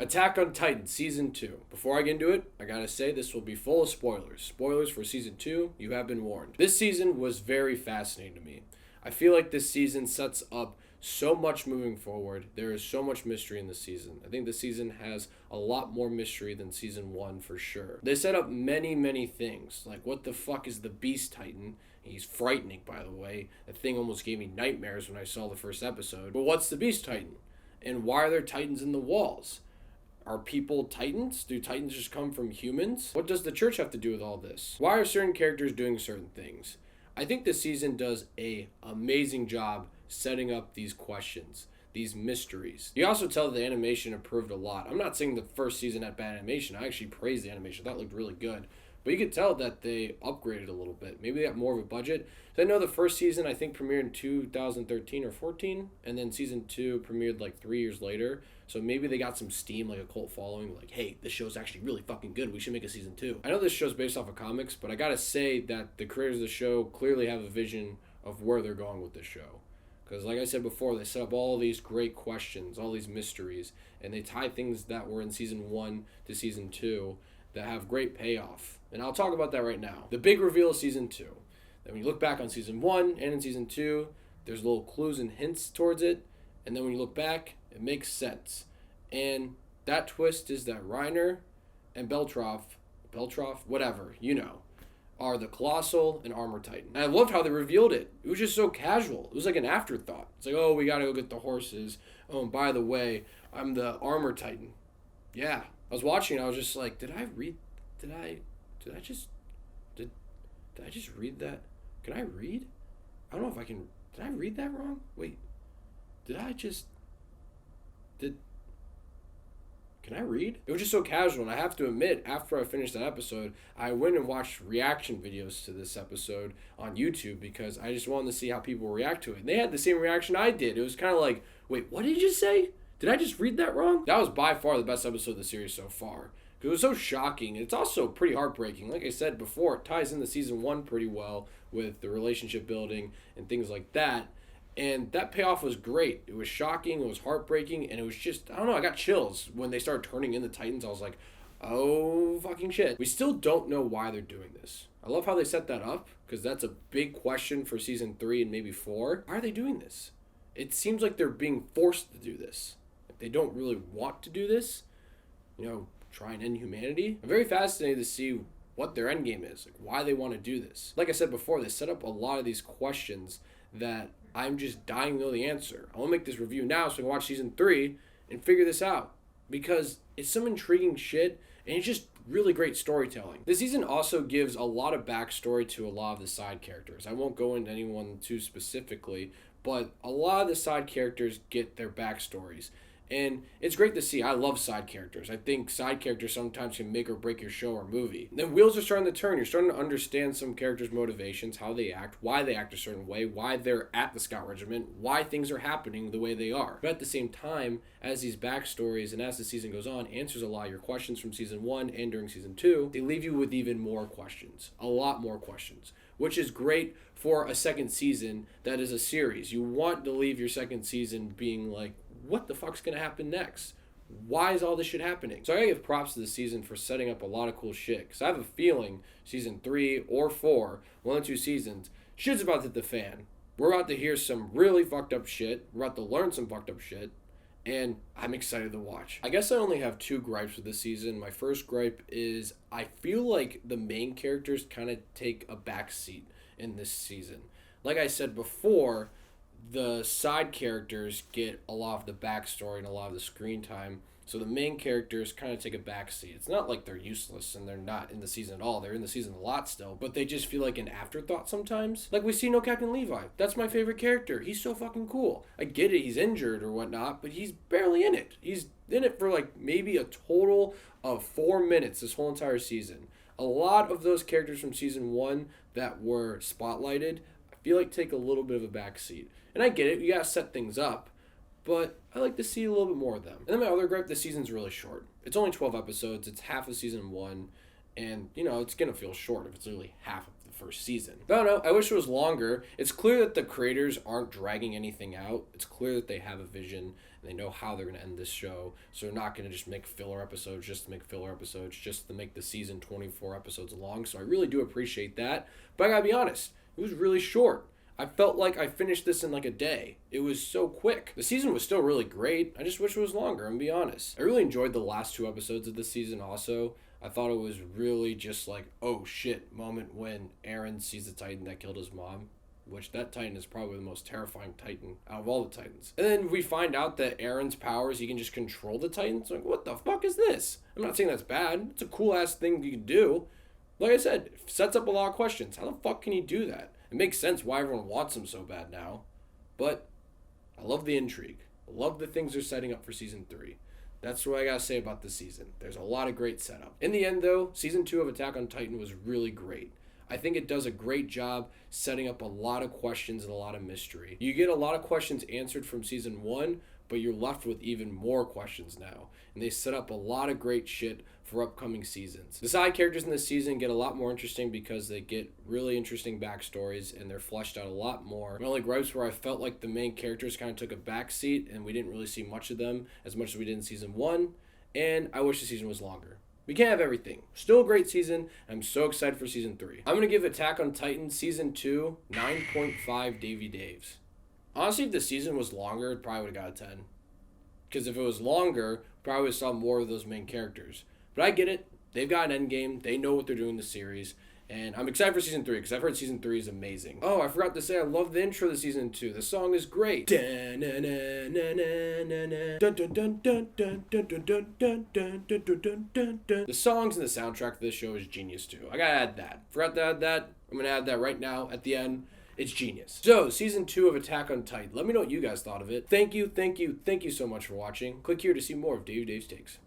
Attack on Titan Season 2. Before I get into it, I gotta say this will be full of spoilers. Spoilers for Season 2, you have been warned. This season was very fascinating to me. I feel like this season sets up so much moving forward. There is so much mystery in this season. I think this season has a lot more mystery than Season 1 for sure. They set up many things, like what the fuck is the Beast Titan? He's frightening, by the way. That thing almost gave me nightmares when I saw the first episode. But what's the Beast Titan? And why are there Titans in the walls? Are people Titans? Do Titans just come from humans? What does the church have to do with all this? Why are certain characters doing certain things? I think this season does an amazing job setting up these questions, these mysteries. You also tell that the animation improved a lot. I'm not saying the first season had bad animation. I actually praised the animation. That looked really good. But you could tell that they upgraded a little bit. Maybe they got more of a budget. So I know the first season, I think, premiered in 2013 or 14. And then season 2 premiered like 3 years later. So maybe they got some steam, like a cult following. Like, hey, this show's actually really fucking good. We should make a season 2. I know this show's based off of comics, but I gotta say that the creators of the show clearly have a vision of where they're going with this show. Because like I said before, they set up all these great questions, all these mysteries. And they tie things that were in season 1 to season 2 that have great payoff. And I'll talk about that right now. The big reveal of season 2. Then when you look back on season 1 and in season 2, there's little clues and hints towards it. And then when you look back, it makes sense. And that twist is that Reiner and Beltroff, whatever, you know, are the Colossal and Armor Titan. And I loved how they revealed it. It was just so casual. It was like an afterthought. It's like, oh, we gotta go get the horses. Oh, and by the way, I'm the Armor Titan. Yeah. I was watching, I was just like, did I just read that? Can I read? I don't know if I can. Did I read that wrong? Wait. Can I read? It was just so casual, and I have to admit, after I finished that episode, I went and watched reaction videos to this episode on YouTube because I just wanted to see how people react to it. And they had the same reaction I did. It was kind of like, wait, what did you just say? Did I just read that wrong? That was by far the best episode of the series so far. It was so shocking. It's also pretty heartbreaking. Like I said before, it ties into season 1 pretty well with the relationship building and things like that. And that payoff was great. It was shocking, it was heartbreaking, and it was just, I don't know, I got chills. When they started turning in the Titans, I was like, oh, fucking shit. We still don't know why they're doing this. I love how they set that up, because that's a big question for season 3 and maybe 4. Why are they doing this? It seems like they're being forced to do this. Like they don't really want to do this. You know, try and end humanity. I'm very fascinated to see what their end game is, like why they want to do this. Like I said before, they set up a lot of these questions that I'm just dying to know the answer. I want to make this review now so I can watch season 3 and figure this out because it's some intriguing shit and it's just really great storytelling. This season also gives a lot of backstory to a lot of the side characters. I won't go into anyone too specifically, but a lot of the side characters get their backstories. And it's great to see. I love side characters. I think side characters sometimes can make or break your show or movie. The wheels are starting to turn. You're starting to understand some characters' motivations, how they act, why they act a certain way, why they're at the Scout Regiment, why things are happening the way they are. But at the same time, as these backstories and as the season goes on, answers a lot of your questions from season 1 and during season 2. They leave you with even more questions. A lot more questions. Which is great for a second season that is a series. You want to leave your second season being like, what the fuck's gonna happen next? Why is all this shit happening? So I gotta give props to the season for setting up a lot of cool shit. Because I have a feeling season 3 or 4, one or two seasons, shit's about to hit the fan. We're about to hear some really fucked up shit. We're about to learn some fucked up shit. And I'm excited to watch. I guess I only have 2 gripes with this season. My first gripe is I feel like the main characters kind of take a back seat in this season. Like I said before, the side characters get a lot of the backstory and a lot of the screen time. So the main characters kind of take a backseat. It's not like they're useless and they're not in the season at all. They're in the season a lot still. But they just feel like an afterthought sometimes. Like we see no Captain Levi. That's my favorite character. He's so fucking cool. I get it, he's injured or whatnot, but he's barely in it. He's in it for like maybe a total of 4 minutes this whole entire season. A lot of those characters from season 1 that were spotlighted, I feel like take a little bit of a backseat. And I get it, you gotta set things up, but I like to see a little bit more of them. And then my other gripe, this season's really short. It's only 12 episodes, it's half of season 1, And, it's going to feel short if it's literally half of the first season. But I don't know. I wish it was longer. It's clear that the creators aren't dragging anything out. It's clear that they have a vision and they know how they're going to end this show. So they're not going to just make filler episodes just to make filler episodes, just to make the season 24 episodes long. So I really do appreciate that. But I got to be honest, it was really short. I felt like I finished this in like a day. It was so quick. The season was still really great. I just wish it was longer, I'm gonna be honest. I really enjoyed the last 2 episodes of the season also. I thought it was really just like, oh shit, moment when Eren sees the Titan that killed his mom. Which that Titan is probably the most terrifying Titan out of all the Titans. And then we find out that Eren's powers, he can just control the Titans. Like, what the fuck is this? I'm not saying that's bad. It's a cool ass thing you can do. Like I said, it sets up a lot of questions. How the fuck can he do that? It makes sense why everyone wants him so bad now. But I love the intrigue. I love the things they're setting up for season 3. That's what I gotta say about this season. There's a lot of great setup. In the end though, season 2 of Attack on Titan was really great. I think it does a great job setting up a lot of questions and a lot of mystery. You get a lot of questions answered from season 1, but you're left with even more questions now. And they set up a lot of great shit for upcoming seasons. The side characters in this season get a lot more interesting because they get really interesting backstories and they're fleshed out a lot more. My only gripes were I felt like the main characters kind of took a backseat and we didn't really see much of them as much as we did in season 1, and I wish the season was longer. We can't have everything. Still a great season. I'm so excited for season 3. I'm going to give Attack on Titan season 2 9.5 Davy Daves. Honestly, if the season was longer, it probably would have got a 10. Because if it was longer, probably would have saw more of those main characters. But I get it. They've got an endgame. They know what they're doing in the sease. And I'm excited for season 3 because I've heard season 3 is amazing. Oh, I forgot to say I love the intro to season 2. The song is great. The songs and the soundtrack of this show is genius too. I gotta add that. Forgot to add that. I'm gonna add that right now at the end. It's genius. So, season 2 of Attack on Titan. Let me know what you guys thought of it. Thank you so much for watching. Click here to see more of Dave's Takes.